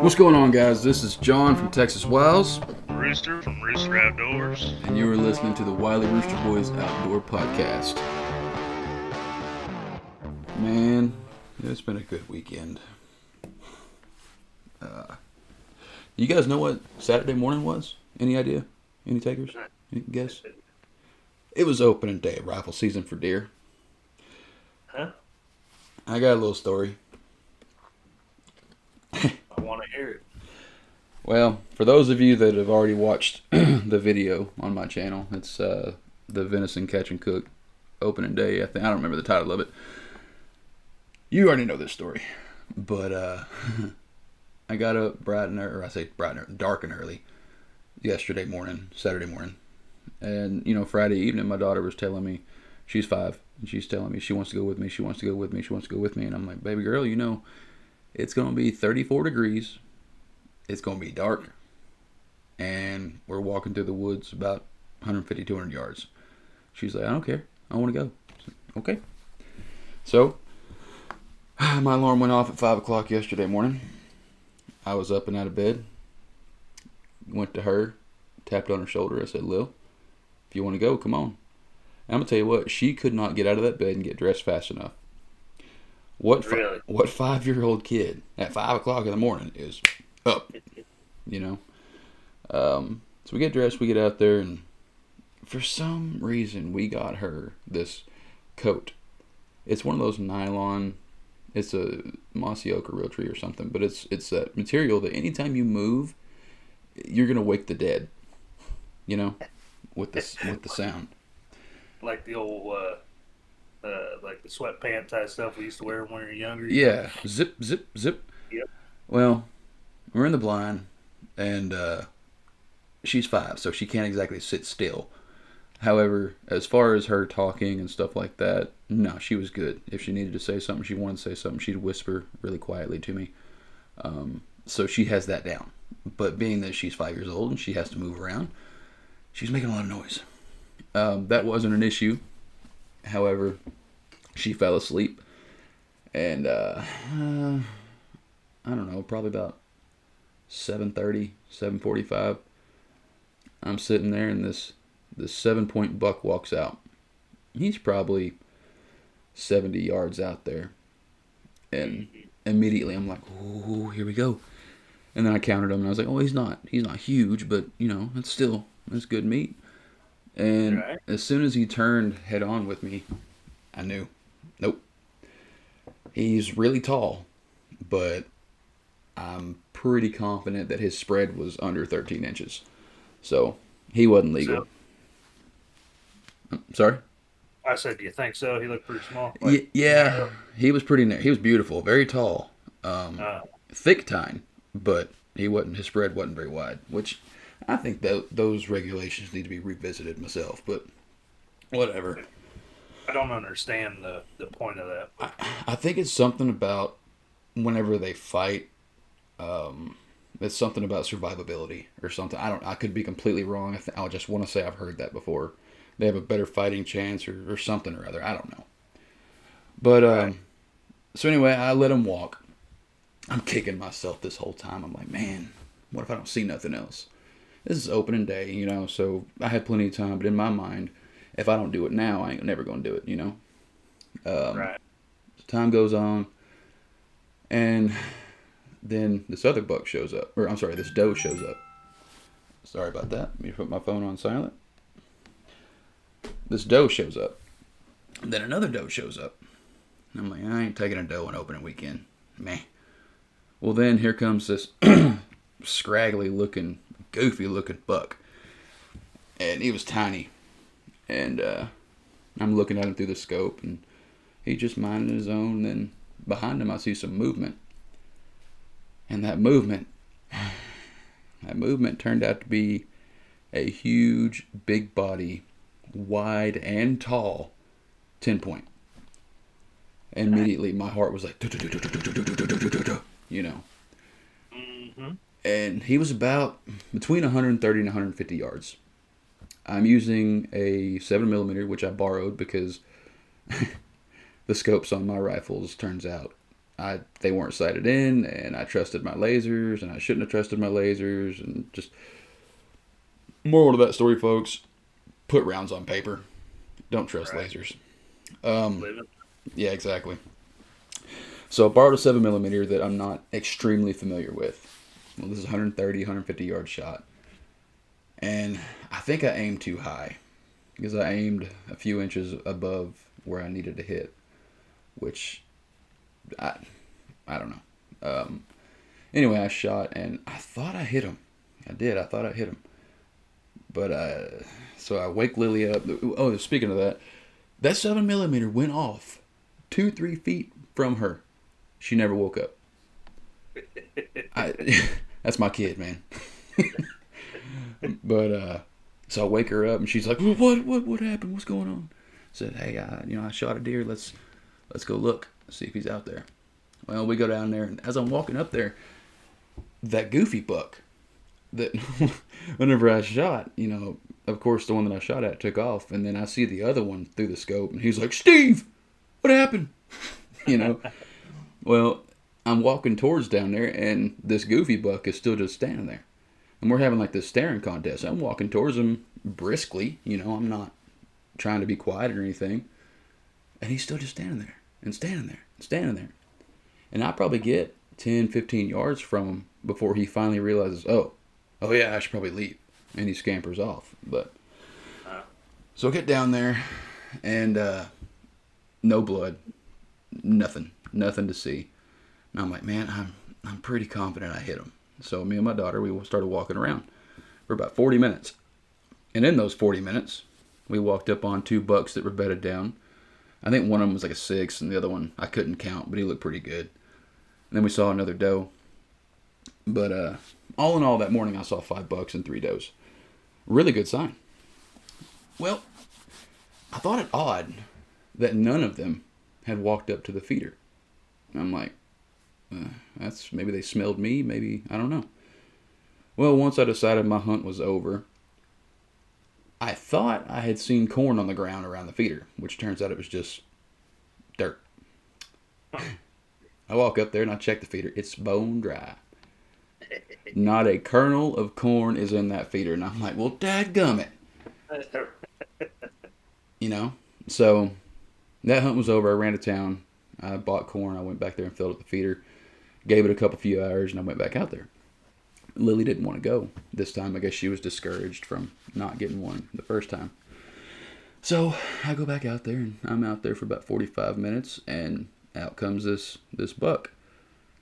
What's going on, guys? This is John from Texas Wiles, Rooster from Rooster Outdoors. and you are listening to the Wiley Rooster Boys Outdoor Podcast. Man, it's been a good weekend. You guys know what Saturday morning was? Any idea? Any takers? Any guess? It was opening day of rifle season for deer. Huh? I got a little story. I want to hear it. Well, for those of you that have already watched the video on my channel, it's the venison catch and cook opening day. I don't remember the title of it. You already know this story, but I got up bright and early, or I say bright and early, dark and early, Saturday morning, and Friday evening, my daughter was telling me, she's 5, and she's telling me she wants to go with me, and I'm like, baby girl, it's gonna be 34 degrees. It's going to be dark, and we're walking through the woods about 150, 200 yards. She's like, I don't care. I want to go. Said, okay. So, my alarm went off at 5 o'clock yesterday morning. I was up and out of bed. Went to her, tapped on her shoulder. I said, Lil, if you want to go, come on. And I'm going to tell you what, she could not get out of that bed and get dressed fast enough. What 5-year-old kid at 5 o'clock in the morning is up, So we get dressed, we get out there, and for some reason we got her this coat. It's one of those nylon, it's a mossy oak or real tree or something, but it's that material that anytime you move, you're gonna wake the dead, with the sound. Like the old, like the sweatpant type stuff we used to wear when we were younger. Yeah, zip, zip, zip. Yep. Well, we're in the blind, and she's 5, so she can't exactly sit still. However, as far as her talking and stuff like that, no, she was good. If she needed to say something, she wanted to say something, she'd whisper really quietly to me. So she has that down. But being that she's 5 years old and she has to move around, she's making a lot of noise. That wasn't an issue. However, she fell asleep, and I don't know, probably about 7:30, 7:45. I'm sitting there, and this 7-point buck walks out. He's probably 70 yards out there, and immediately I'm like, "Oh, here we go." And then I counted him, and I was like, "Oh, he's not huge, but it's good meat." And Right. as soon as he turned head on with me, I knew, nope. He's really tall, but I'm pretty confident that his spread was under 13 inches. So he wasn't legal. Sorry? I said, do you think so? He looked pretty small. Yeah, he was he was beautiful, very tall, thick tine, but his spread wasn't very wide, which I think those regulations need to be revisited myself, but whatever. I don't understand the point of that. I think it's something about whenever they fight, it's something about survivability or something. I could be completely wrong. I just want to say I've heard that before. They have a better fighting chance or something or other. I don't know. But Right. so anyway, I let him walk. I'm kicking myself this whole time. I'm like, man, what if I don't see nothing else? This is opening day, so I had plenty of time. But in my mind, if I don't do it now, I ain't never going to do it, Right. Time goes on, and then this other buck shows up. Or, I'm sorry, this doe shows up. Sorry about that. Let me put my phone on silent. This doe shows up. And then another doe shows up. And I'm like, I ain't taking a doe on opening weekend. Meh. Well, then here comes this scraggly looking, goofy looking buck. And he was tiny. And I'm looking at him through the scope, and he's just minding his own. And then behind him, I see some movement. And that movement turned out to be a huge, big body, wide and tall 10-point. Immediately, my heart was like, Mm-hmm. And he was about between 130 and 150 yards. I'm using a 7mm, which I borrowed because the scopes on my rifles, turns out, they weren't sighted in, and I trusted my lasers, and I shouldn't have trusted my lasers, and just moral of that story, folks: put rounds on paper. Don't trust lasers. Yeah, exactly. So I borrowed a 7mm that I'm not extremely familiar with. Well, this is 130, 150 yard shot, and I think I aimed too high because I aimed a few inches above where I needed to hit, which I don't know. Anyway, I shot and I thought I hit him. I did. I thought I hit him. But so I wake Lily up. Oh, speaking of that 7mm went off 2-3 feet from her. She never woke up. That's my kid, man. But so I wake her up and she's like, "What happened? What's going on?" I said, "Hey, I shot a deer. Let's go look, see if he's out there." Well, we go down there, and as I'm walking up there, that goofy buck that whenever I shot, of course the one that I shot at took off, and then I see the other one through the scope, and he's like, "Steve, what happened?" Well, I'm walking towards down there, and this goofy buck is still just standing there. And we're having like this staring contest. I'm walking towards him briskly, I'm not trying to be quiet or anything. And he's still just standing there, and standing there, and standing there. And I probably get 10, 15 yards from him before he finally realizes, oh yeah, I should probably leave. And he scampers off. But so I get down there, and no blood, nothing to see. And I'm like, man, I'm pretty confident I hit him. So me and my daughter, we started walking around for about 40 minutes. And in those 40 minutes, we walked up on 2 bucks that were bedded down. I think one of them was like a 6, and the other one I couldn't count, but he looked pretty good. And then we saw another doe. But all in all, that morning I saw 5 bucks and 3 does. Really good sign. Well, I thought it odd that none of them had walked up to the feeder. And I'm like, that's maybe they smelled me, maybe, I don't know. Well, once I decided my hunt was over, I thought I had seen corn on the ground around the feeder, which turns out it was just dirt. I walk up there and I check the feeder. It's bone dry. Not a kernel of corn is in that feeder. And I'm like, well, dadgummit. So that hunt was over. I ran to town. I bought corn. I went back there and filled up the feeder. Gave it a few hours, and I went back out there. Lily didn't want to go this time. I guess she was discouraged from not getting one the first time. So I go back out there, and I'm out there for about 45 minutes, and out comes this buck.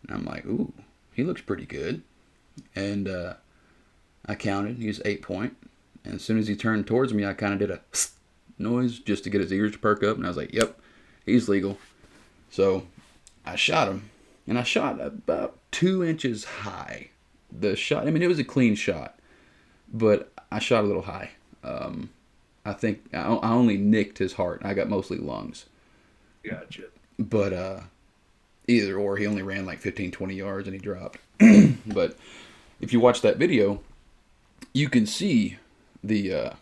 And I'm like, ooh, he looks pretty good. And I counted. He was 8 point. And as soon as he turned towards me, I kind of did a noise just to get his ears to perk up. And I was like, yep, he's legal. So I shot him. And I shot about 2 inches high. The shot, it was a clean shot. But I shot a little high. I think I only nicked his heart. I got mostly lungs. Gotcha. But either or, he only ran like 15, 20 yards and he dropped. But if you watch that video, you can see the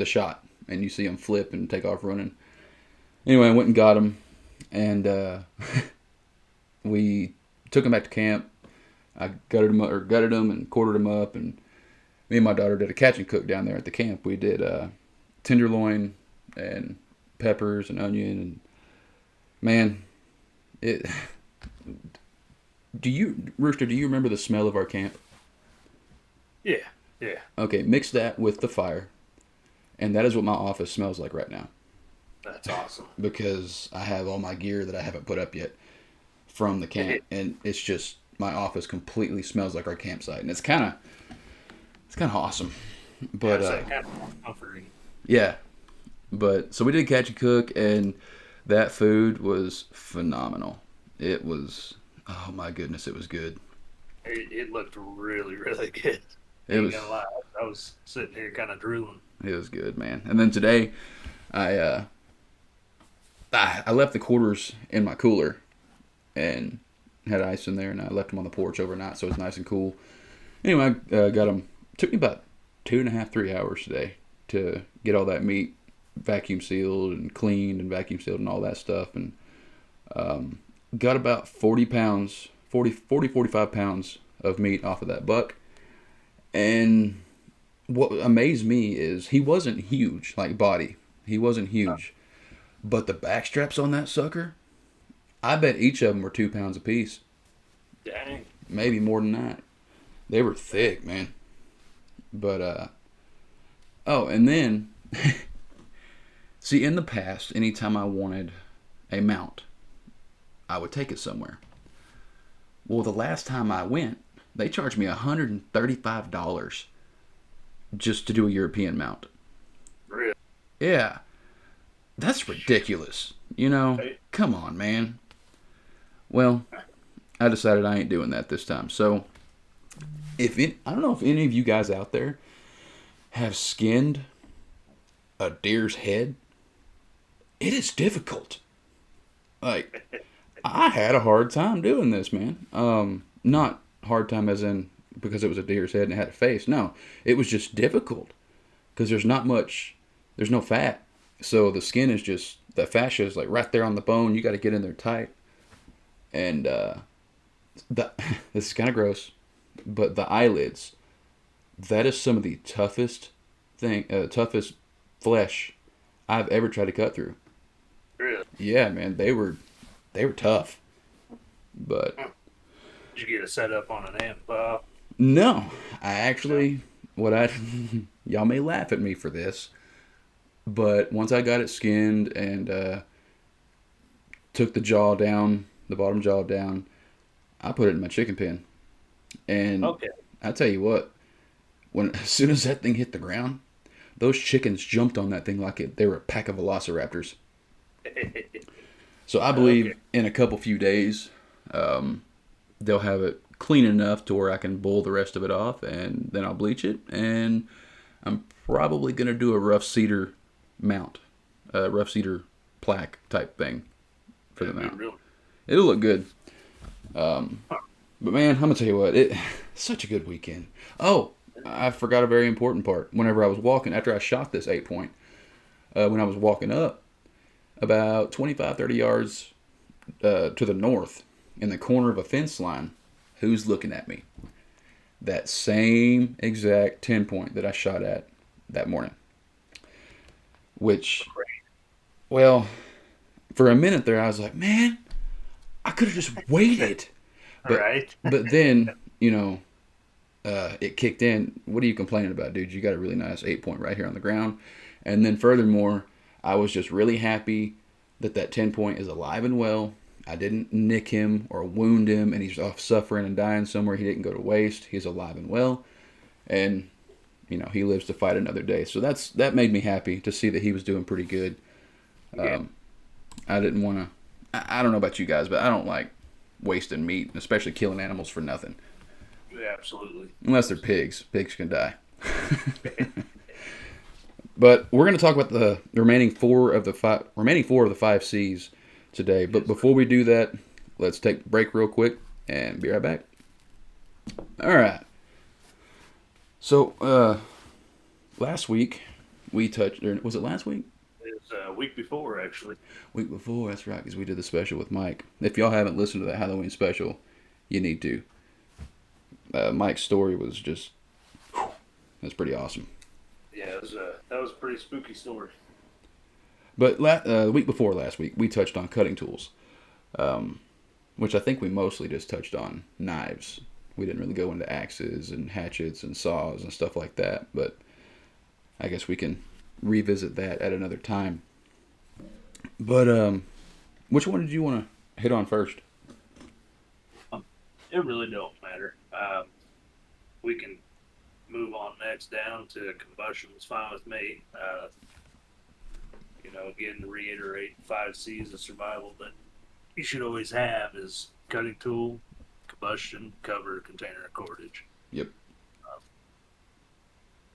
shot. And you see him flip and take off running. Anyway, I went and got him. And we took him back to camp. I gutted him and quartered him up. And me and my daughter did a catch and cook down there at the camp. We did tenderloin and peppers and onion. And man, Rooster, do you remember the smell of our camp? Yeah. Okay, mix that with the fire. And that is what my office smells like right now. That's awesome. Because I have all my gear that I haven't put up yet from the camp. And it's just, my office completely smells like our campsite. And it's kind of awesome. But kind of comforting. Yeah. But, so we did catch and cook, and that food was phenomenal. It was, oh my goodness, it was good. It looked really, really good. It was. Gonna lie. I was sitting here kind of drooling. It was good, man. And then today, I left the quarters in my cooler and had ice in there, and I left them on the porch overnight, so it's nice and cool. Anyway, I got them. Took me about 2.5, 3 hours today to get all that meat vacuum sealed and cleaned and vacuum sealed and all that stuff. And got about 40 pounds, 45 pounds of meat off of that buck. And what amazed me is he wasn't huge, like body. He wasn't huge. But the back straps on that sucker, I bet each of them were 2 pounds apiece. Dang. Maybe more than that. They were thick, man. But, oh, and then, see, in the past, anytime I wanted a mount, I would take it somewhere. Well, the last time I went, they charged me $135 just to do a European mount. Really? Yeah, that's ridiculous. You know, come on, man. Well, I decided I ain't doing that this time. So, I don't know if any of you guys out there have skinned a deer's head. It is difficult. Like, I had a hard time doing this, man. Not hard time as in because it was a deer's head and it had a face. No, it was just difficult because there's no fat. So the skin is just, the fascia is like right there on the bone. You got to get in there tight. And this is kind of gross, but the eyelids, that is some of the toughest flesh I've ever tried to cut through. Really? Yeah, man, they were tough. But Did you get a setup on an amp? no, I actually, y'all may laugh at me for this, but once I got it skinned and took the jaw down, the bottom jaw down, I put it in my chicken pen. And Okay. I tell you what, as soon as that thing hit the ground, those chickens jumped on that thing like they were a pack of velociraptors. So I believe in a few days, they'll have it clean enough to where I can boil the rest of it off, and then I'll bleach it. And I'm probably gonna do a rough cedar mount, a rough cedar plaque type thing for the mount. Really? It'll look good. But man, I'm gonna tell you what, it's such a good weekend. Oh, I forgot a very important part. Whenever I was walking, after I shot this 8-point, when I was walking up, about 25, 30 yards to the north, in the corner of a fence line, who's looking at me? That same exact 10-point that I shot at that morning. Which, well, for a minute there, I was like, man, I could have just waited. But, Right. but then, it kicked in. What are you complaining about, dude? You got a really nice 8-point right here on the ground. And then furthermore, I was just really happy that 10-point is alive and well. I didn't nick him or wound him, and he's off suffering and dying somewhere. He didn't go to waste. He's alive and well. And, he lives to fight another day. So that made me happy to see that he was doing pretty good. Yeah. I didn't want to... I don't know about you guys, but I don't like wasting meat, especially killing animals for nothing. Yeah, absolutely. Unless they're pigs. Pigs can die. But we're going to talk about the remaining four of the five C's today. But before we do that, let's take a break real quick and be right back. All right. So last week we touched. Or was it last week? It was a week before, actually. Week before, that's right, because we did the special with Mike. If y'all haven't listened to that Halloween special, you need to. Mike's story was just, that's pretty awesome. Yeah, that was a pretty spooky story. But the week before last week, we touched on cutting tools, which I think we mostly just touched on knives. We didn't really go into axes and hatchets and saws and stuff like that, but I guess we can revisit that at another time. But which one did you want to hit on first? It really don't matter. We can move on next down to combustion. It's fine with me. Again, to reiterate, 5 C's of survival that you should always have is cutting tool, combustion, cover, container, and cordage. Yep.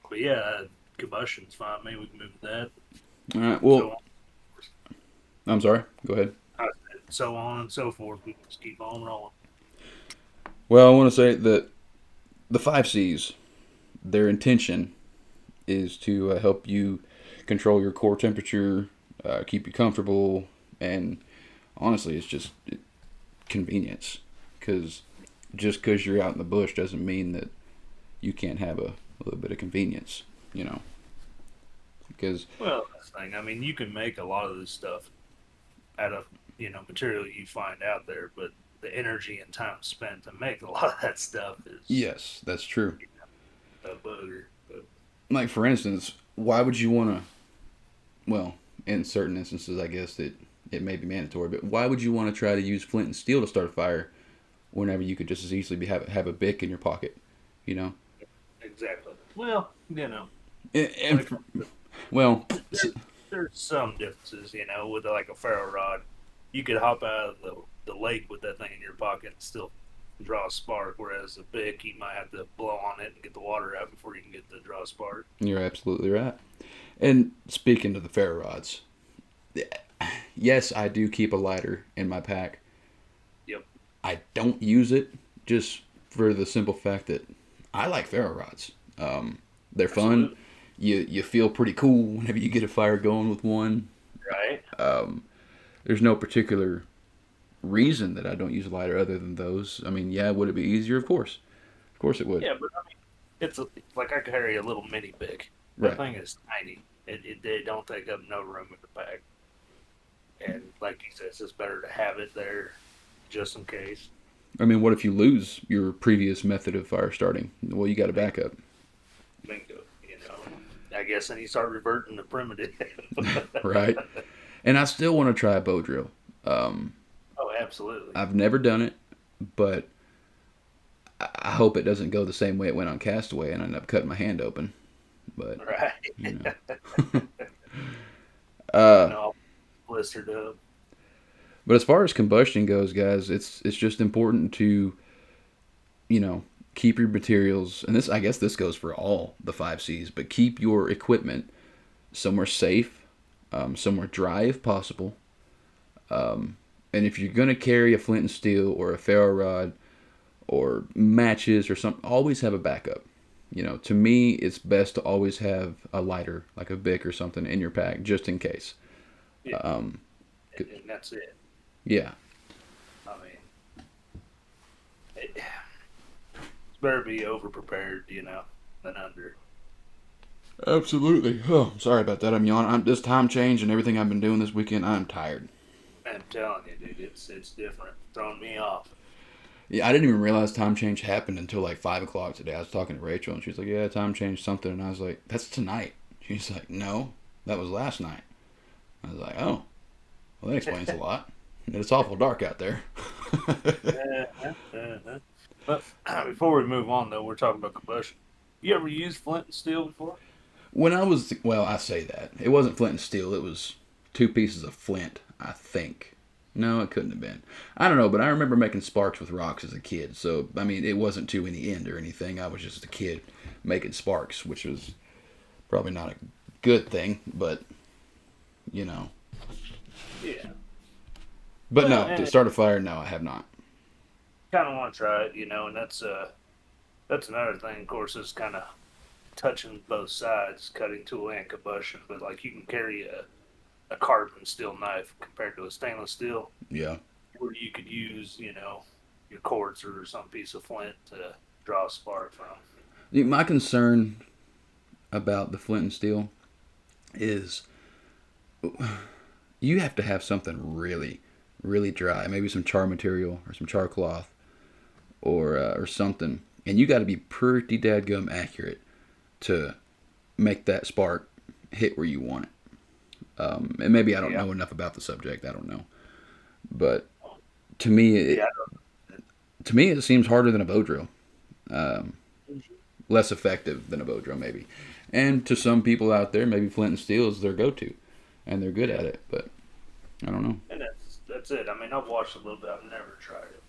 But yeah, combustion's fine with me. We can move to that. All right. Well, I'm sorry. Go ahead. So on and so forth. We can just keep on rolling. Well, I want to say that the 5 C's, their intention is to help you control your core temperature, keep you comfortable, and honestly, convenience. Because just because you're out in the bush doesn't mean that you can't have a little bit of convenience, you know. Because Well, that's the thing. I mean, you can make a lot of this stuff out of material you find out there, but the energy and time spent to make a lot of that stuff is yes, that's true. a booger. But Like for instance, why would you want to? Well, in certain instances, I guess that it may be mandatory, but why would you want to try to use flint and steel to start a fire whenever you could just as easily have a bic in your pocket, you know? exactly. Well, And like, well, there's some differences, with like a ferro rod. You could hop out of the lake with that thing in your pocket and still draw a spark, whereas a bic, you might have to blow on it and get the water out before you can get to draw a spark. you're absolutely right. And speaking of the ferro rods, yes, I do keep a lighter in my pack. Yep. I don't use it just for the simple fact that I like ferro rods. They're fun. Absolutely. You feel pretty cool whenever you get a fire going with one. Right. There's no particular reason that I don't use a lighter other than those. I mean, yeah, would it be easier? Of course it would. Yeah, but I mean, like I carry a little mini bic. That Right. thing is tiny. They don't take up no room in the pack. And like you said, it's just better to have it there just in case. I mean, what if you lose your previous method of fire starting? Well, you got a backup. Bingo. I guess then you start reverting to primitive. Right. And I still want to try a bow drill. Oh, absolutely. I've never done it, but I hope it doesn't go the same way it went on Castaway and I end up cutting my hand open. But Right. you know. uh, No, blistered up. but as far as combustion goes, guys, it's just important to keep your materials, and this I guess this goes for all the 5Cs, but keep your equipment somewhere safe, somewhere dry if possible. And if you're gonna carry a flint and steel or a ferro rod or matches or something, always have a backup. To me, it's best to always have a lighter, like a Bic or something, in your pack, just in case. Yeah. Um, And that's it. yeah, I mean, it's better be over prepared, than under. absolutely. Oh, sorry about that. I'm yawning. This time change and everything I've been doing this weekend, I'm tired. I'm telling you, dude, it's different. Throwing me off. Yeah, I didn't even realize time change happened until like 5 o'clock today. I was talking to Rachel and she's like, "Yeah, time change something," and I was like, "That's tonight." She's like, "No, that was last night." I was like, "Oh, well, that explains a lot." And it's awful dark out there. But before we move on, though, we're talking about combustion. You ever used flint and steel before? When I was, well, I say that. It wasn't flint and steel. It was 2 pieces of flint, I think. No, it couldn't have been. I don't know, but I remember making sparks with rocks as a kid. So, I mean, it wasn't to any end or anything. I was just a kid making sparks, which was probably not a good thing, but, you know. Yeah. But Well, no, to start a fire, no, I have not. Kind of want to try it, and that's another thing. Of course, is kind of touching both sides, cutting tool and combustion. But like you can carry a carbon steel knife compared to a stainless steel, Yeah. where you could use, your quartz or some piece of flint to draw a spark from. My concern about the flint and steel is you have to have something really, really dry. Maybe some char material or some char cloth or something. And you got to be pretty dadgum accurate to make that spark hit where you want it. And maybe I don't Yeah. know enough about the subject. I don't know. But to me, Yeah. it seems harder than a bow drill. Um, Less effective than a bow drill, maybe. And to some people out there, maybe flint and steel is their go-to, and they're good at it. But I don't know. And that's it. I mean, I've watched a little bit. I've never tried it.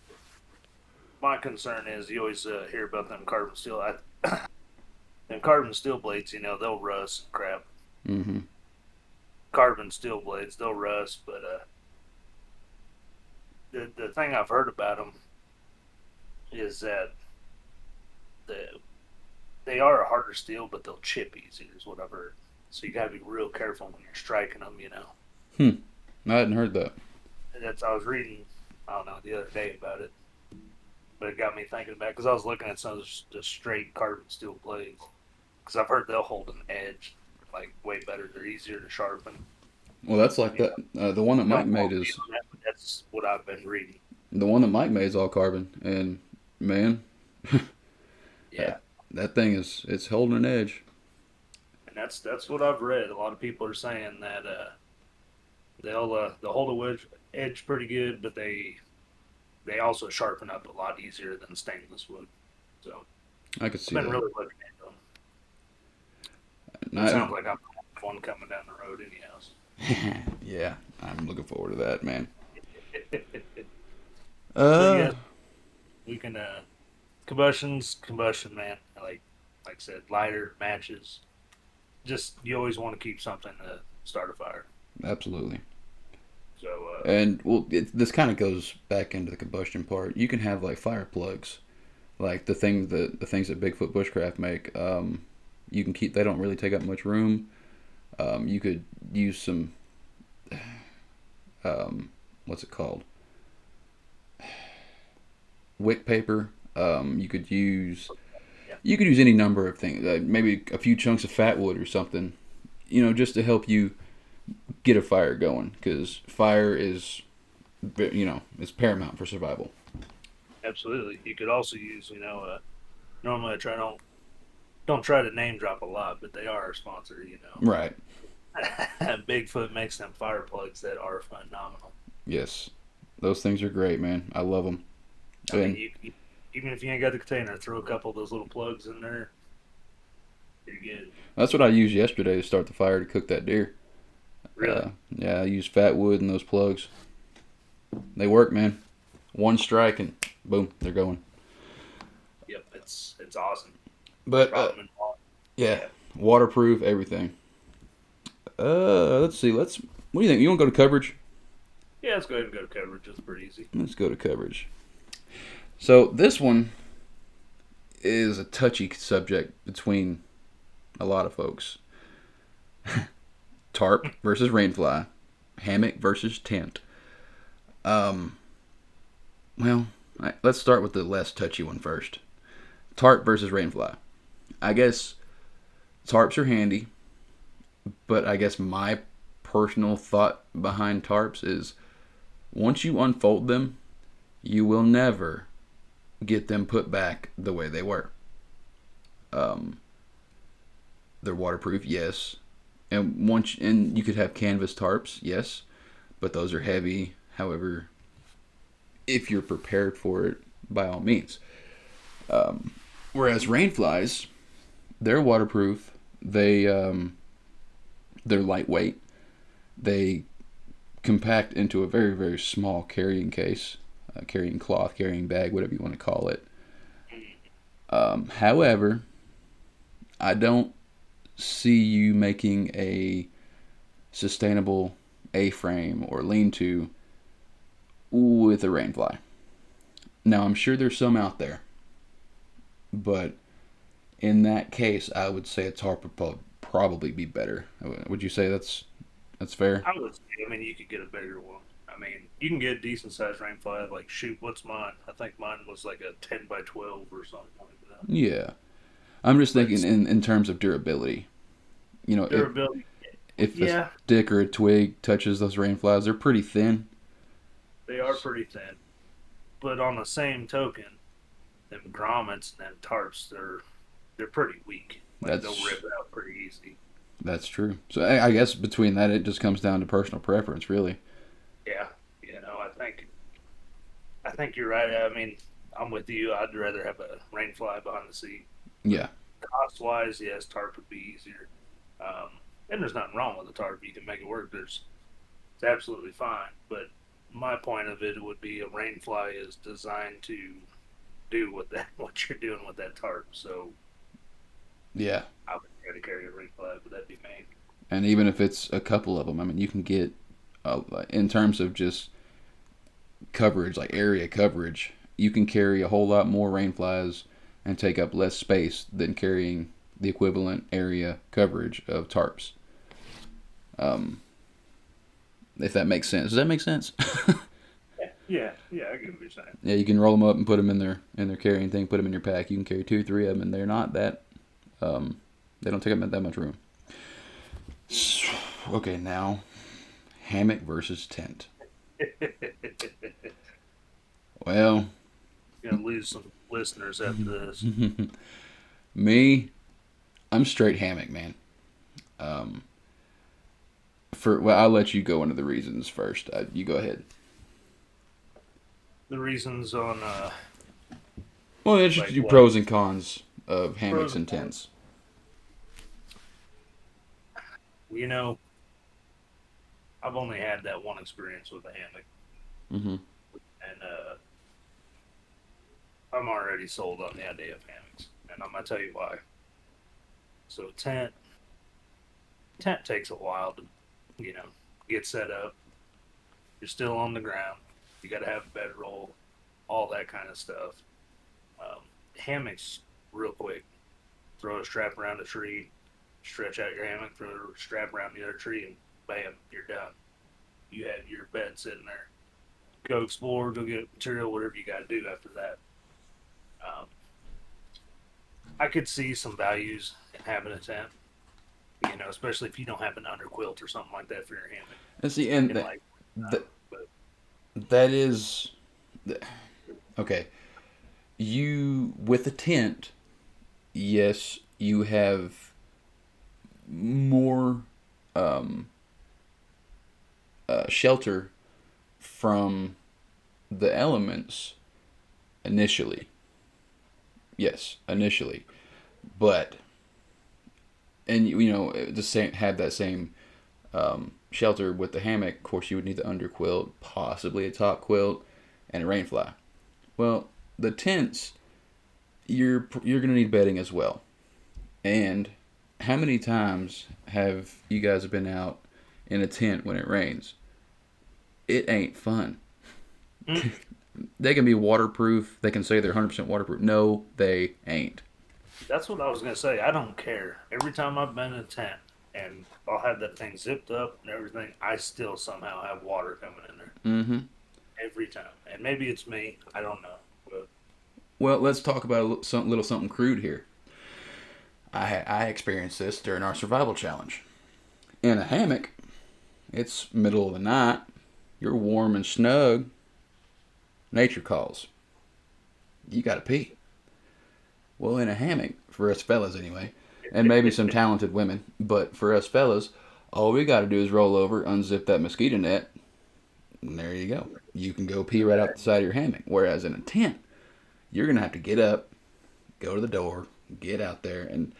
My concern is you always hear about them carbon steel. Them carbon steel blades, they'll rust and crap. Mm-hmm. Carbon steel blades, they'll rust. But the thing I've heard about them is that they are a harder steel, but they'll chip easier, is what I've heard. So you got to be real careful when you're striking them. I hadn't heard that. And I was reading I don't know, the other day about it. But it got me thinking about because I was looking at some of the straight carbon steel blades. Because I've heard they'll hold an edge like way better. They're easier to sharpen. Well, that's like You that. The one that know, Mike don't made quote me is on that, but that's what I've been reading. the one that Mike made is all carbon, and man, Yeah, that thing is it's holding an edge. and that's what I've read. A lot of people are saying that they'll hold a edge pretty good, but they also sharpen up a lot easier than stainless would. So I could I've see been that. really looking into them. And It sounds like I'm gonna have one coming down the road anyhow. yeah, I'm looking forward to that, man. But Uh, yes, we can combustion, man. Like I said, lighter matches. Just you always want to keep something to start a fire. Absolutely. So And well, this kind of goes back into the combustion part. You can have like fire plugs, like the things that Bigfoot Bushcraft make. You can keep. They don't really take up much room. You could use some. What's it called? Wick paper. You could use. yeah, You could use any number of things. Maybe a few chunks of fat wood or something. Just to help you get a fire going, because fire is, is paramount for survival. absolutely. You could also use normally I don't try to name drop a lot, but they are our sponsor. Right. Bigfoot makes them fire plugs that are phenomenal. Yes. Those things are great, man. I love them. I mean, And even if you ain't got the container, throw a couple of those little plugs in there. You're good. that's what I used yesterday to start the fire to cook that deer. Really? Yeah, I used fat wood and those plugs. They work, man. One strike and boom, they're going. Yep. It's awesome. But Problem involved. yeah, Yeah. waterproof, everything. Let's see. What do you think? You want to go to coverage? Yeah, let's go ahead and go to coverage. It's pretty easy. Let's go to coverage. So this one is a touchy subject between a lot of folks. Tarp versus rainfly, hammock versus tent. Um, well, let's start with the less touchy one first. Tarp versus rainfly. I guess tarps are handy, but I guess my personal thought behind tarps is once you unfold them, you will never get them put back the way they were. Um, they're waterproof, yes, and you could have canvas tarps, yes, but those are heavy. However, if you're prepared for it, by all means. Whereas rainflies, they're waterproof. They're lightweight. They compact into a very very small carrying case, carrying cloth, carrying bag, whatever you want to call it. However, I don't see you making a sustainable A-frame or lean-to with a rainfly. Now, I'm sure there's some out there, but in that case, I would say a tarp would probably be better. Would you say that's fair? I would say, I mean, you could get a bigger one. I mean, you can get a decent sized rain fly. Like, shoot, what's mine? I think mine was like a 10 by 12 or something like that. Yeah. I'm just But thinking in terms of durability. If durability, if a yeah, stick or a twig touches those rainflies, they're pretty thin. they are pretty thin. But on the same token, them grommets and them tarps, they're pretty weak. Like, they'll That's rip out pretty easy. that's true. So I guess between that, it just comes down to personal preference, really. Yeah, I think you're right. I mean, I'm with you. I'd rather have a rain fly behind the seat. Yeah. Cost wise, yes, tarp would be easier. And there's nothing wrong with a tarp. You can make it work. It's absolutely fine. But my point of it would be a rain fly is designed to do what you're doing with that tarp. So Yeah. I would try to carry a rain fly, but that'd be me. And even if it's a couple of them, I mean, you can get in terms of just coverage, like area coverage, you can carry a whole lot more rainflies and take up less space than carrying the equivalent area coverage of tarps. If that makes sense. Does that make sense? Yeah, I get what you're saying. Yeah, you can roll them up and put them in their carrying thing. Put them in your pack. You can carry 2, 3 of them, and they're not that. They don't take up that much room. Okay, now hammock versus tent. Well, Gonna lose some listeners after this. me, I'm straight hammock, man. Um, I'll let you go into the reasons first. You go ahead. The reasons on Well, it's just like your what? pros and cons of Pros hammocks and and cons. tents. You know, I've only had that one experience with a hammock, Mm-hmm. and I'm already sold on the idea of hammocks, and I'm gonna tell you why. So tent takes a while to, you know, get set up. You're still on the ground. You got to have a bedroll, all that kind of stuff. Um, Hammocks, real quick. Throw a strap around a tree, stretch out your hammock, throw a strap around the other tree, and bam, you're done. You have your bed sitting there. Go explore, go get material, whatever you got to do after that. Um, I could see some values in having a tent, especially if you don't have an underquilt or something like that for your hammock. And see, and And like, that but that is okay. You with a tent, yes, you have more um, shelter from the elements initially. Yes, initially, but and the same have that same shelter with the hammock. Of course, you would need the underquilt, possibly a top quilt, and a rainfly. Well, the tents, you're gonna need bedding as well. And how many times have you guys been out in a tent when it rains? It ain't fun. mm, They can be waterproof. They can say they're 100% waterproof. No, they ain't. that's what I was gonna say. I don't care. Every time I've been in a tent and I'll have that thing zipped up and everything, I still somehow have water coming in there Mm-hmm. every time. And maybe it's me. I don't know. But Well, let's talk about little something crude here. I experienced this during our survival challenge. In a hammock, it's middle of the night. You're warm and snug. Nature calls. You gotta pee. Well, in a hammock, for us fellas anyway, and maybe some talented women, but for us fellas, all we gotta do is roll over, unzip that mosquito net, and there you go. You can go pee right out the side of your hammock. Whereas in a tent, you're gonna have to get up, go to the door, get out there, and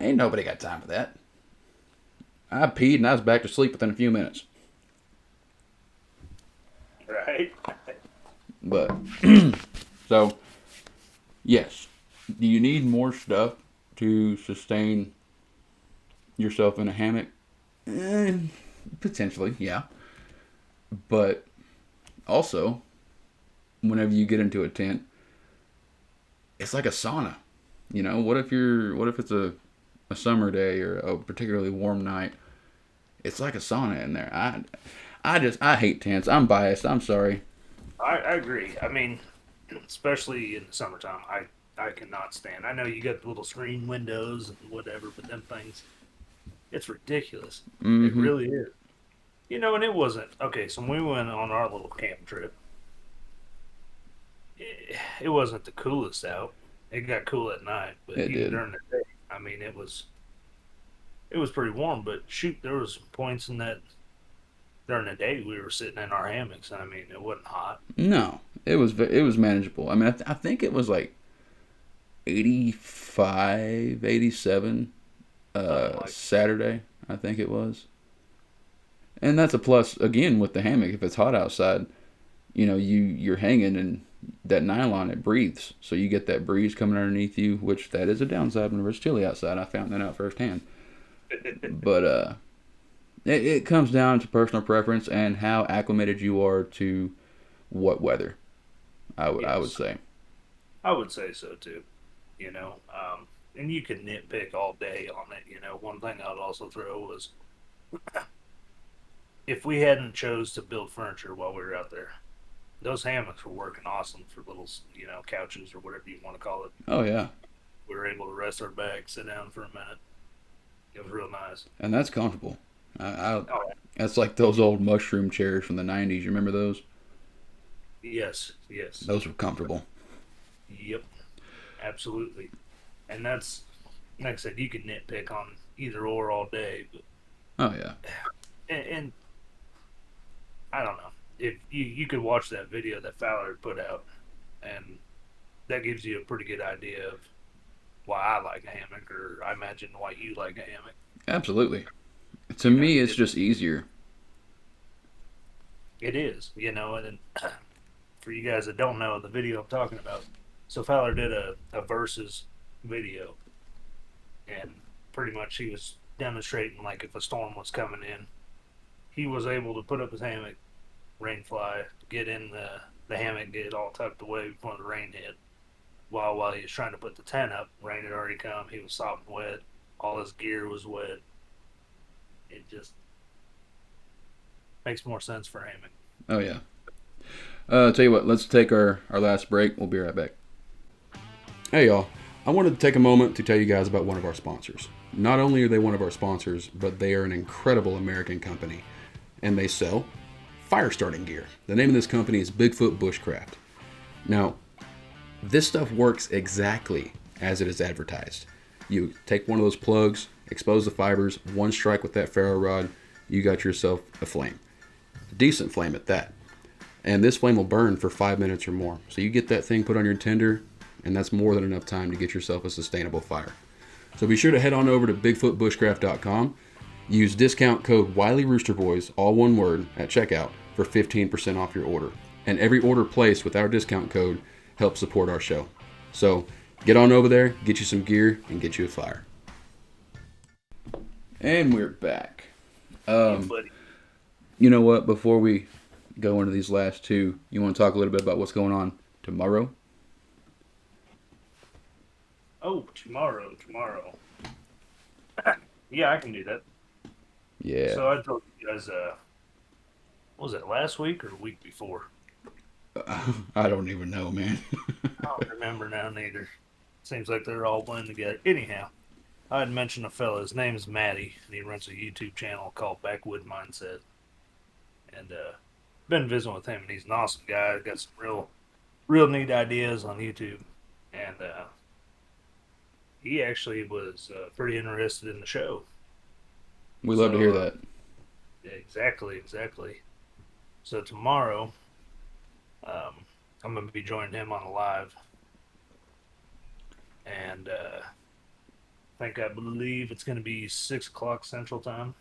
ain't nobody got time for that. I peed and I was back to sleep within a few minutes. right? But so yes, do you need more stuff to sustain yourself in a hammock? Eh, Potentially, yeah. But also, whenever you get into a tent, it's like a sauna. What if it's a summer day or a particularly warm night? It's like a sauna in there. I hate tents. I'm biased. I'm sorry. I agree. I mean, especially in the summertime, I cannot stand. I know you got the little screen windows and whatever, but them things, it's ridiculous. It Mm-hmm. really is. And it wasn't okay. So when we went on our little camp trip, it wasn't the coolest out. It got cool at night, but It even did. during the day, I mean, it was pretty warm. But shoot, there was points in that during the day we were sitting in our hammocks. I mean, it wasn't hot, No, it was manageable. I mean, I think it was like 85, 87 something like Saturday. I think it was. And that's a plus again with the hammock. If it's hot outside, you're hanging and that nylon it breathes, so you get that breeze coming underneath you, which that is a downside whenever it's chilly outside. I found that out firsthand. that. But it comes down to personal preference and how acclimated you are to what weather. I would Yes, say. I would say so too. And you can nitpick all day on it. One thing I'd also throw was if we hadn't chose to build furniture while we were out there, those hammocks were working awesome for little, couches or whatever you want to call it. Oh yeah, We were able to rest our back, sit down for a minute. It was real nice. and that's comfortable. Oh, That's like those old mushroom chairs from the '90s. You remember those? yes, yes. Those were comfortable. Yep, absolutely. And that's, like I said, you could nitpick on either or all day, but Oh yeah. and I don't know if you could watch that video that Fowler put out, and that gives you a pretty good idea of why I like a hammock, or I imagine why you like a hammock. Absolutely. To You know, me, it's just easier. it is, and then for you guys that don't know the video I'm talking about, so Fowler did a versus video, and pretty much he was demonstrating like if a storm was coming in, he was able to put up his hammock, rain fly, get in the hammock, get it all tucked away before the rain hit. While he was trying to put the tent up, rain had already come. He was sopping wet. All his gear was wet. It just makes more sense for a hammock. Oh yeah. Tell you what, let's take our last break. We'll be right back. Hey y'all, I wanted to take a moment to tell you guys about one of our sponsors. Not only are they one of our sponsors, but they are an incredible American company, and they sell fire starting gear. The name of this company is Bigfoot Bushcraft. Now, this stuff works exactly as it is advertised. You take one of those plugs, expose the fibers, one strike with that ferro rod, you got yourself a flame. A decent flame at that. And this flame will burn for 5 minutes or more. So you get that thing put on your tinder, and that's more than enough time to get yourself a sustainable fire. So be sure to head on over to BigfootBushcraft.com. Use discount code WileyRoosterBoys, all one word, at checkout for 15% off your order. And every order placed with our discount code helps support our show. So get on over there, get you some gear, and get you a fire. And we're back. You know what? Before we go into these last two, you want to talk a little bit about what's going on tomorrow? Oh, tomorrow. Yeah, I can do that. Yeah. So I told you guys, what was it, last week or the week before? I don't even know, man. I don't remember now neither. Seems like they're all blending together. Anyhow, I had mentioned a fella. His name's Matty, and he runs a YouTube channel called Backwood Mindset. And been visiting with him, and he's an awesome guy. Got some real neat ideas on YouTube. And he actually was pretty interested in the show. We love to hear that. Exactly. So tomorrow, I'm going to be joining him on a live. And I believe it's going to be 6 o'clock Central Time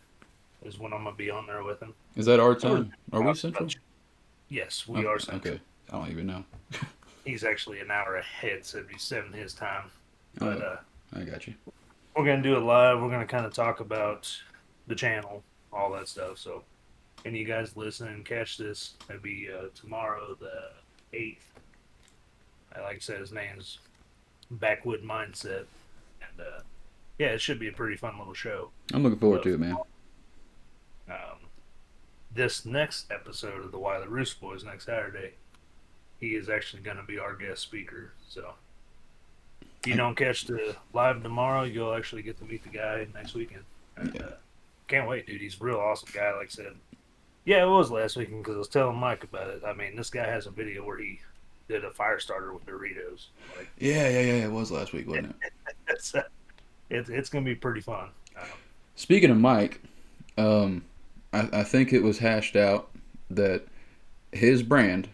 is when I'm going to be on there with him. Is that our time? Are we Central? Yes, we are Central. Okay. I don't even know. He's actually an hour ahead, so it'd be 7 his time. But I got you. we're going to do it live. We're going to kind of talk about the channel, all that stuff. So, and you guys listen and catch this. It'll be tomorrow, the 8th. Like I said, his name's Backwood Mindset. And yeah, it should be a pretty fun little show. I'm looking forward to it, man. This next episode of the Wiley Rooster Boys next Saturday, he is actually going to be our guest speaker. So if you don't catch the live tomorrow, you'll actually get to meet the guy next weekend. And, can't wait, dude. He's a real awesome guy, like I said. Yeah, it was last weekend because I was telling Mike about it. I mean, this guy has a video where he did a fire starter with Doritos. Like, Yeah. It was last week, wasn't it? it's going to be pretty fun. Speaking of Mike, I think it was hashed out that his brand,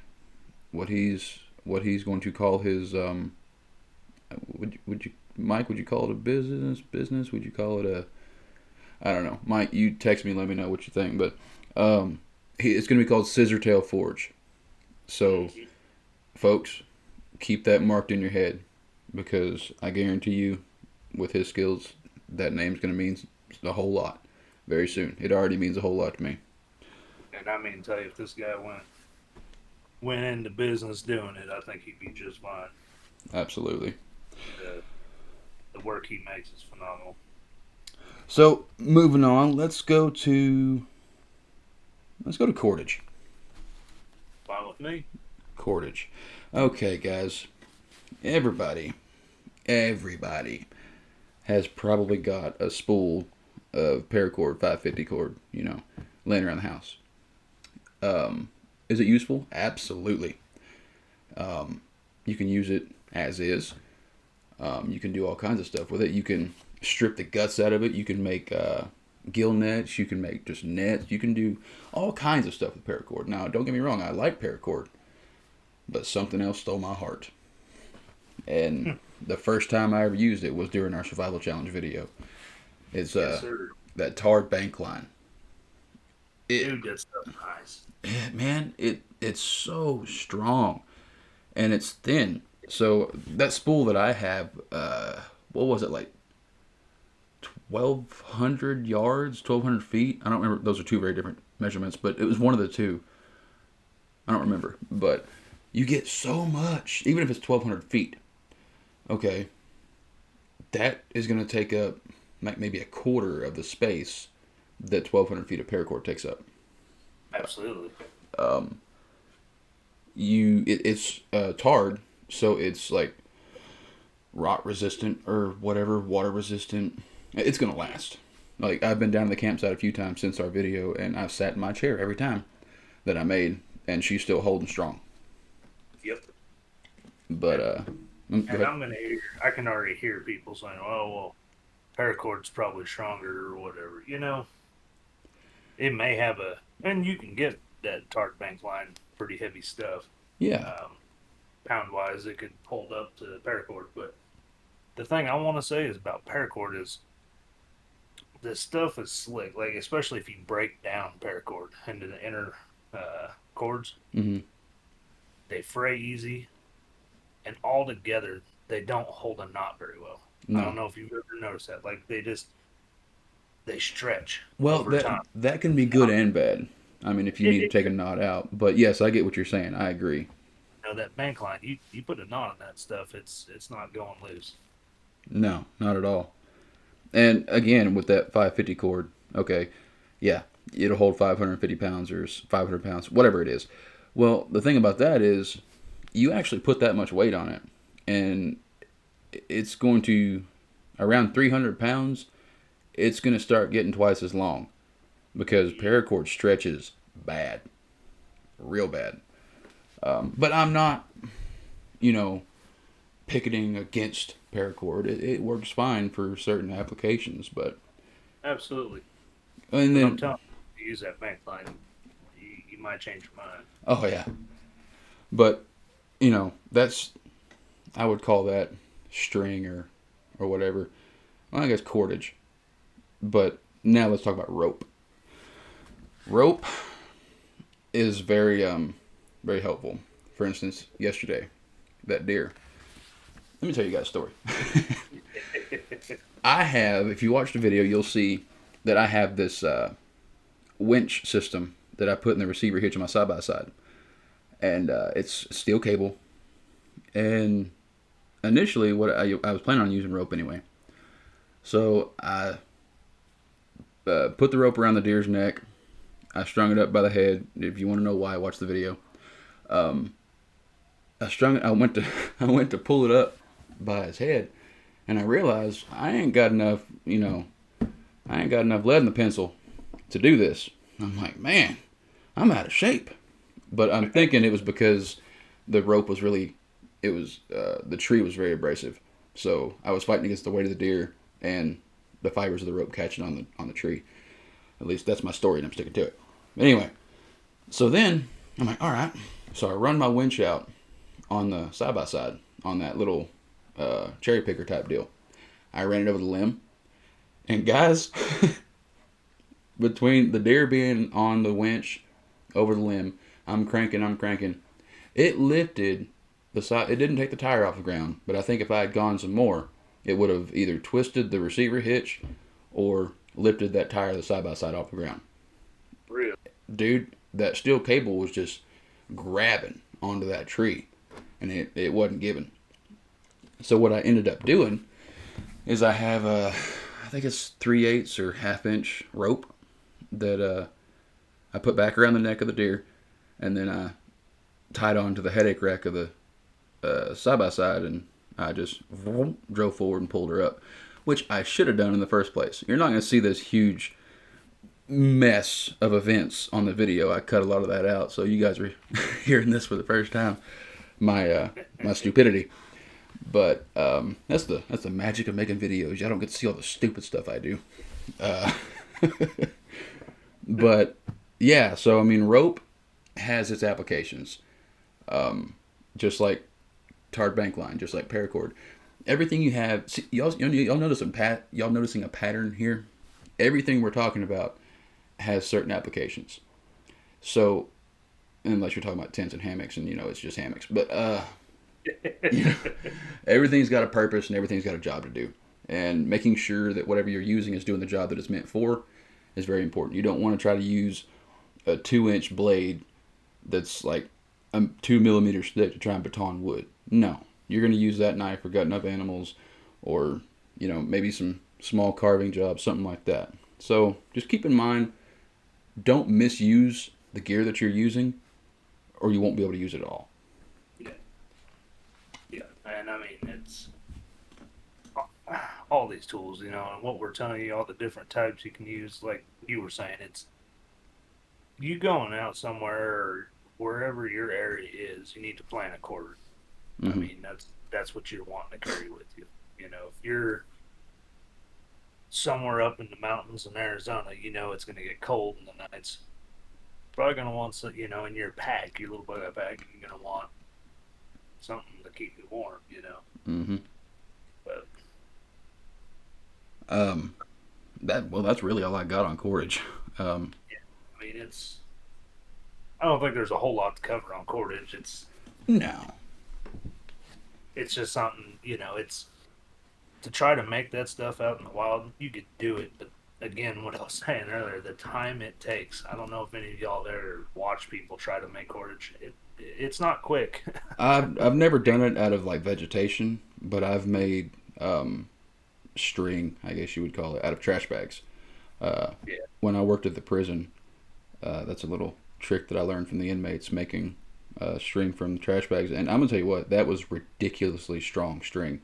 what he's going to call his would you Mike, would you call it a business? Would you call it a, I don't know. Mike, you text me, let me know what you think. But it's going to be called Scissortail Forge. So, folks, keep that marked in your head, because I guarantee you, with his skills, that name's going to mean a whole lot very soon. It already means a whole lot to me. And I mean, tell you, if this guy went into business doing it, I think he'd be just fine. Absolutely. The work he makes is phenomenal. So, moving on, let's go to cordage. Fine with me. Cordage. Okay, guys. Everybody has probably got a spool of paracord 550 cord, laying around the house. Is it useful? Absolutely. You can use it as is. You can do all kinds of stuff with it. You can strip the guts out of it. You can make gill nets. You can make just nets. You can do all kinds of stuff with paracord. Now, don't get me wrong. I like paracord, but something else stole my heart. And the first time I ever used it was during our survival challenge video. It's that tarred bank line. Dude, that stuff nice. Man, it's so strong, and it's thin. So that spool that I have, what was it, like 1,200 yards, 1,200 feet? I don't remember. Those are two very different measurements, but it was one of the two. I don't remember, but you get so much, even if it's 1,200 feet. Okay, that is going to take up like maybe a quarter of the space that 1,200 feet of paracord takes up. Absolutely. It's tarred, so it's like rot resistant or whatever, water resistant. It's gonna last. Like, I've been down to the campsite a few times since our video, and I've sat in my chair every time that I made, and she's still holding strong. Yep. But I can already hear people saying, "Oh, well, paracord's probably stronger or whatever." It may have and you can get that tarred bank line pretty heavy stuff. Yeah. Pound wise, it could hold up to the paracord. But the thing I want to say is about paracord is this stuff is slick. Like, especially if you break down paracord into the inner cords, they fray easy, and all together they don't hold a knot very well. No. I don't know if you've ever noticed that. Like, they stretch. Well, over time. that can be good and bad. I mean, if you need to take a knot out. But yes, I get what you're saying. I agree. That bank line, you put a knot on that stuff, it's not going loose. No, not at all. And again, with that 550 cord, okay, yeah, it'll hold 550 pounds or 500 pounds, whatever it is. Well, the thing about that is you actually put that much weight on it, and it's going to, around 300 pounds, it's going to start getting twice as long because paracord stretches bad, real bad. But I'm not, picketing against paracord. It works fine for certain applications, but absolutely. And then I'm telling you, use that bank line, you might change your mind. Oh yeah, but that's, I would call that string or whatever. Well, I guess cordage. But now let's talk about rope. Rope is very very helpful. For instance, yesterday, that deer. Let me tell you guys a story. I have, if you watch the video, you'll see that I have this winch system that I put in the receiver hitch on my side-by-side. And it's steel cable. And initially, what I was planning on using rope anyway. So I put the rope around the deer's neck. I strung it up by the head. If you want to know why, watch the video. I went to pull it up by his head, and I realized I ain't got enough lead in the pencil to do this. I'm like, man, I'm out of shape. But I'm thinking it was because the rope was the tree was very abrasive. So I was fighting against the weight of the deer and the fibers of the rope catching on the tree. At least that's my story, and I'm sticking to it. Anyway, so then I'm like, all right. So I run my winch out on the side-by-side on that little cherry picker type deal. I ran it over the limb. And guys, between the deer being on the winch over the limb, I'm cranking. It lifted the side. It didn't take the tire off the ground, but I think if I had gone some more, it would have either twisted the receiver hitch or lifted that tire of the side-by-side off the ground. Really? Dude, that steel cable was just grabbing onto that tree, and it wasn't giving. So what I ended up doing is I have I think it's 3/8 or 1/2 inch rope that I put back around the neck of the deer, and then I tied on to the headache rack of the side by side, and I just drove forward and pulled her up, which I should have done in the first place. You're not going to see this huge mess of events on the video. I cut a lot of that out, so you guys are hearing this for the first time. My stupidity, but that's the magic of making videos. I don't get to see all the stupid stuff I do. Uh, but yeah, so I mean, rope has its applications, just like tarred bank line, just like paracord. Everything you have, see, y'all noticing a pattern here. Everything we're talking about has certain applications. So, unless you're talking about tents and hammocks, and it's just hammocks, but you know, everything's got a purpose and everything's got a job to do. And making sure that whatever you're using is doing the job that it's meant for is very important. You don't want to try to use a 2-inch blade that's like a 2 millimeters thick to try and baton wood. No, you're going to use that knife for gutting up animals, or maybe some small carving jobs, something like that. So just keep in mind, don't misuse the gear that you're using, or you won't be able to use it at all. Yeah, yeah, and I mean it's all these tools, and what we're telling you, all the different types you can use. Like you were saying, it's you going out somewhere or wherever your area is, you need to plan a quarter. I Mm-hmm. mean, that's what you're wanting to carry with you. If you're somewhere up in the mountains in Arizona, it's going to get cold in the nights. Probably going to want some, in your pack, your little backpack, you're going to want something to keep you warm. Mm-hmm. But Um, that's really all I got on cordage. Um, yeah, I mean, I don't think there's a whole lot to cover on cordage. no. It's just something, it's to try to make that stuff out in the wild. You could do it, but again, what I was saying earlier, the time it takes. I don't know if any of y'all there watch people try to make cordage. It's not quick. I've never done it out of like vegetation, but I've made string, I guess you would call it, out of trash bags. Uh, Yeah. when I worked at the prison, that's a little trick that I learned from the inmates, making string from the trash bags. And I'm gonna tell you what, that was ridiculously strong string.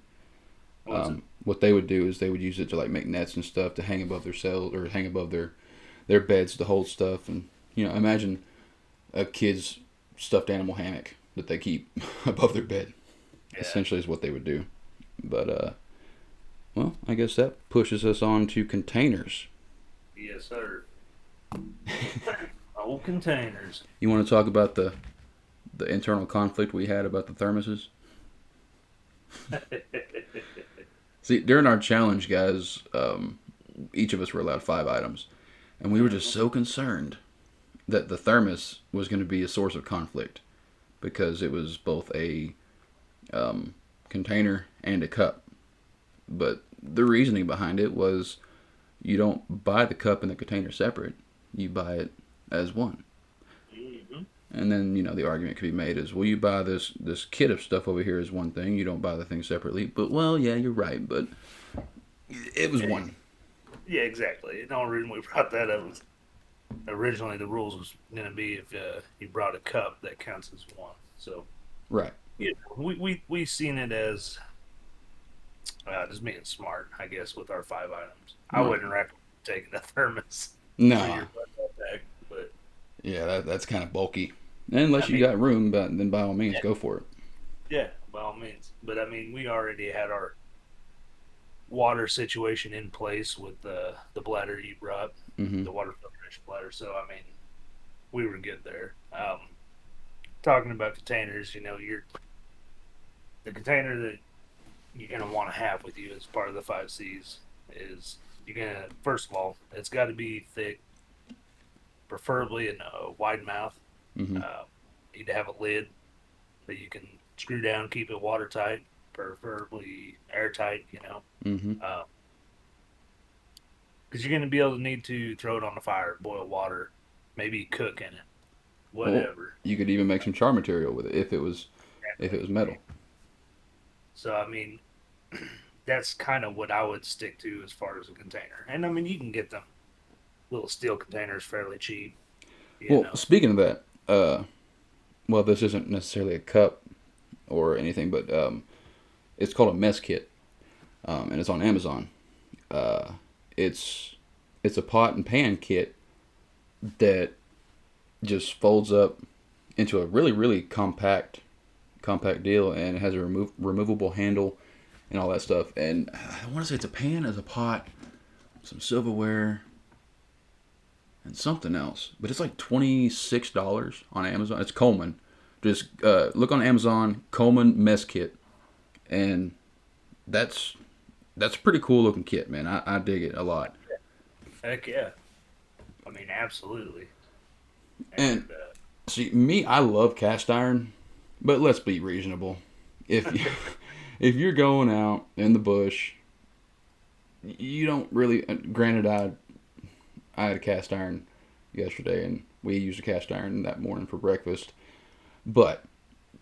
Was it? What they would do is they would use it to like make nets and stuff to hang above their cells or hang above their beds to hold stuff. And imagine a kid's stuffed animal hammock that they keep above their bed. Yeah. Essentially, is what they would do. But well, I guess that pushes us on to containers. Yes, sir. Old containers. You want to talk about the internal conflict we had about the thermoses? See, during our challenge, guys, each of us were allowed 5 items, and we were just so concerned that the thermos was going to be a source of conflict because it was both a container and a cup. But the reasoning behind it was you don't buy the cup and the container separate; you buy it as one. hmm And then the argument could be made is, well, you buy this kit of stuff over here as one thing. You don't buy the thing separately. But well, yeah, you're right. But it was one. Yeah, exactly. The only reason we brought that up was originally the rules was going to be if you brought a cup, that counts as one. So Right. yeah, we seen it as just being smart, I guess, with our 5 items. I Right. wouldn't recommend taking a thermos for No. your backpack, but Yeah, that's kind of bulky. Unless I you mean, got room, but then by all means, yeah, go for it. yeah, by all means. But I mean, we already had our water situation in place with the bladder you brought, Hmm. the water filtration bladder. So I mean, we were good there. Talking about containers, you're the container that you're gonna want to have with you as part of the 5 C's is you're gonna first of all, it's got to be thick, preferably in a wide mouth. Hmm. Uh, need to have a lid that you can screw down, keep it watertight, preferably airtight. Hmm. Because you're going to be able to need to throw it on the fire, boil water, maybe cook in it, Well, whatever. you could even make some char material with it if it was metal. So I mean, that's kind of what I would stick to as far as a container. And I mean, you can get them little steel containers fairly cheap. You Well, know, speaking of that, well, this isn't necessarily a cup or anything, but it's called a mess kit, and it's on Amazon. Uh, it's it's a pot and pan kit that just folds up into a really compact deal, and it has a removable handle and all that stuff. And I want to say it's a pan, as a pot, some silverware, and something else. But it's like $26 on Amazon. It's Coleman. Just look on Amazon, Coleman mess kit, and that's that's a pretty cool looking kit, man. I dig it a lot. Heck yeah. I mean, absolutely. And And see, me, I love cast iron, but let's be reasonable. If you, if you're going out in the bush, you don't really. Granted, I had a cast iron yesterday, and we used a cast iron that morning for breakfast. But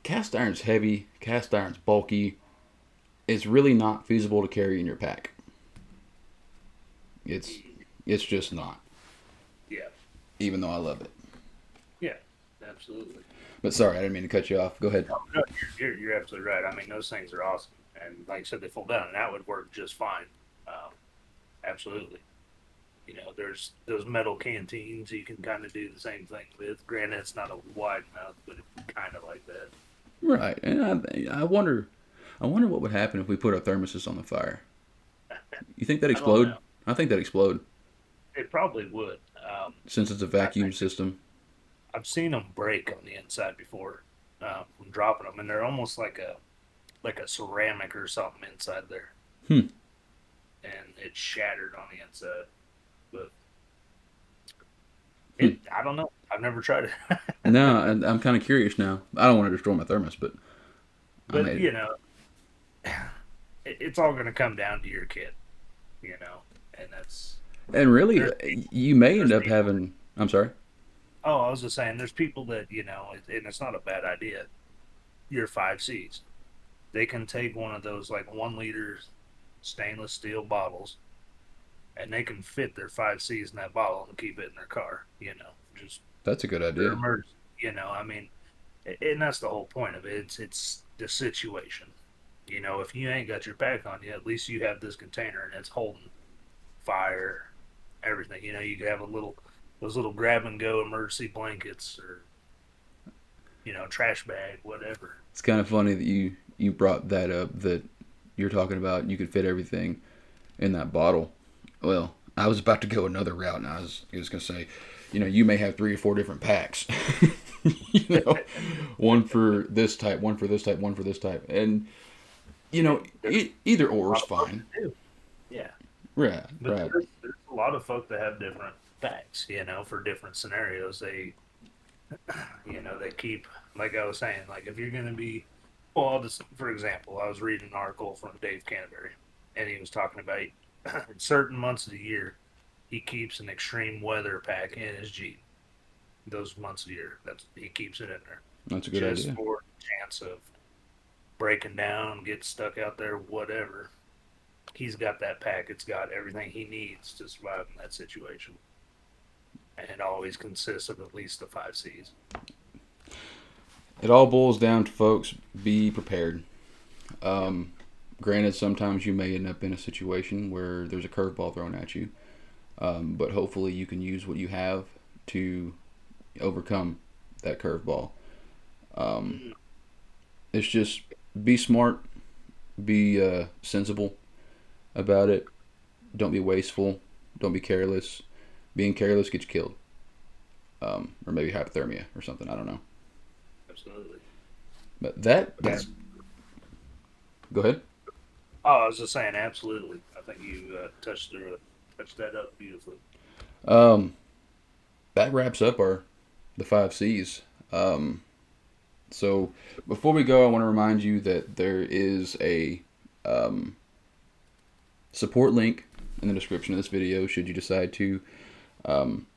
cast iron's heavy, cast iron's bulky. It's really not feasible to carry in your pack. It's it's just not. yeah, Even though I love it. yeah, absolutely. But sorry, I didn't mean to cut you off. Go ahead. No, you're absolutely right. I mean, those things are awesome, and like I said, they fold down, and that would work just fine. Um, absolutely. You know, there's those metal canteens you can kind of do the same thing with. Granted, it's not a wide mouth, but it's kind of like that. Right, and I wonder what would happen if we put our thermoses on the fire. You think that I don't explode? know. I think that explode It probably would. since it's a I vacuum think system. I've seen them break on the inside before from dropping them, and they're almost like a ceramic or something inside there, Hmm. and it's shattered on the inside. But Hmm. I don't know. I've never tried it. No, and I'm kind of curious now. I don't want to destroy my thermos, but I But made it. you know, it's all going to come down to your kid, and And really, there's you may end there's up people. having. I'm sorry. Oh, I was just saying, there's people that and it's not a bad idea. Your 5Cs, they can take one of those like 1 liter stainless steel bottles, and they can fit their 5Cs in that bottle and keep it in their car. Just That's a good their idea. emergency. I mean, and that's the whole point of it. It's the situation. If you ain't got your pack on you, at least you have this container and it's holding fire, everything. You can have those little grab and go emergency blankets or trash bag, whatever. It's kind of funny that you brought that up. That you're talking about. You could fit everything in that bottle. Well, I was about to go another route, and I was going to say, you may have 3 or 4 different packs. you know, one for this type, one for this type, one for this type, and There's either a or is lot of folks fine. that do. Yeah, Right, but right. there's a lot of folk that have different packs. For different scenarios. They keep, like I was saying, like if you're gonna be, well, for example, I was reading an article from Dave Canterbury, and he was talking about in certain months of the year, he keeps an extreme weather pack in his Jeep. Those months of the year, he keeps it in there That's a good just idea. for the chance of breaking down, get stuck out there, whatever. He's got that pack. It's got everything he needs to survive in that situation, and it always consists of at least the 5Cs. It all boils down to, folks, be prepared. Um, Granted, sometimes you may end up in a situation where there's a curveball thrown at you, but hopefully you can use what you have to overcome that curveball. Um, Mm, it's just be smart, be sensible about it. Don't be wasteful. Don't be careless. Being careless gets you killed, or maybe hypothermia or something. I don't know. absolutely. But Yeah. that's. Go ahead. Oh, I was just saying, absolutely. I think you touched that up beautifully. Um, that wraps up our the 5 C's. So before we go, I want to remind you that there is a um, support link in the description of this video. Should you decide to um,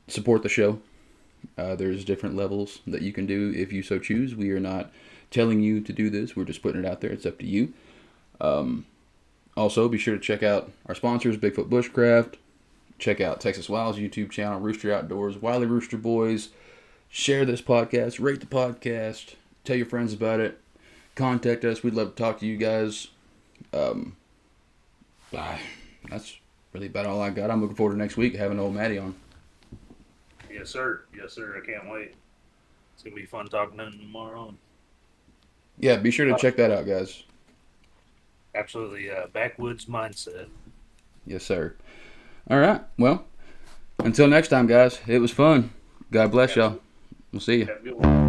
support the show, there's different levels that you can do if you so choose. We are not telling you to do this. We're just putting it out there. It's up to you. Um, Also, be sure to check out our sponsors, Bigfoot Bushcraft. Check out Texas Wiles YouTube channel, Rooster Outdoors, Wiley Rooster Boys, share this podcast, rate the podcast, tell your friends about it, contact us. We'd love to talk to you guys. That's really about all I got. I'm looking forward to next week having old Maddie on. Yes, sir. Yes, sir. I can't wait. It's going to be fun talking to him tomorrow. Yeah, be sure to check that out, guys. Absolutely. Backwoods mindset. Yes, sir. All right. Well, until next time, guys. It was fun. God bless y'all. We'll see you. Have a good one.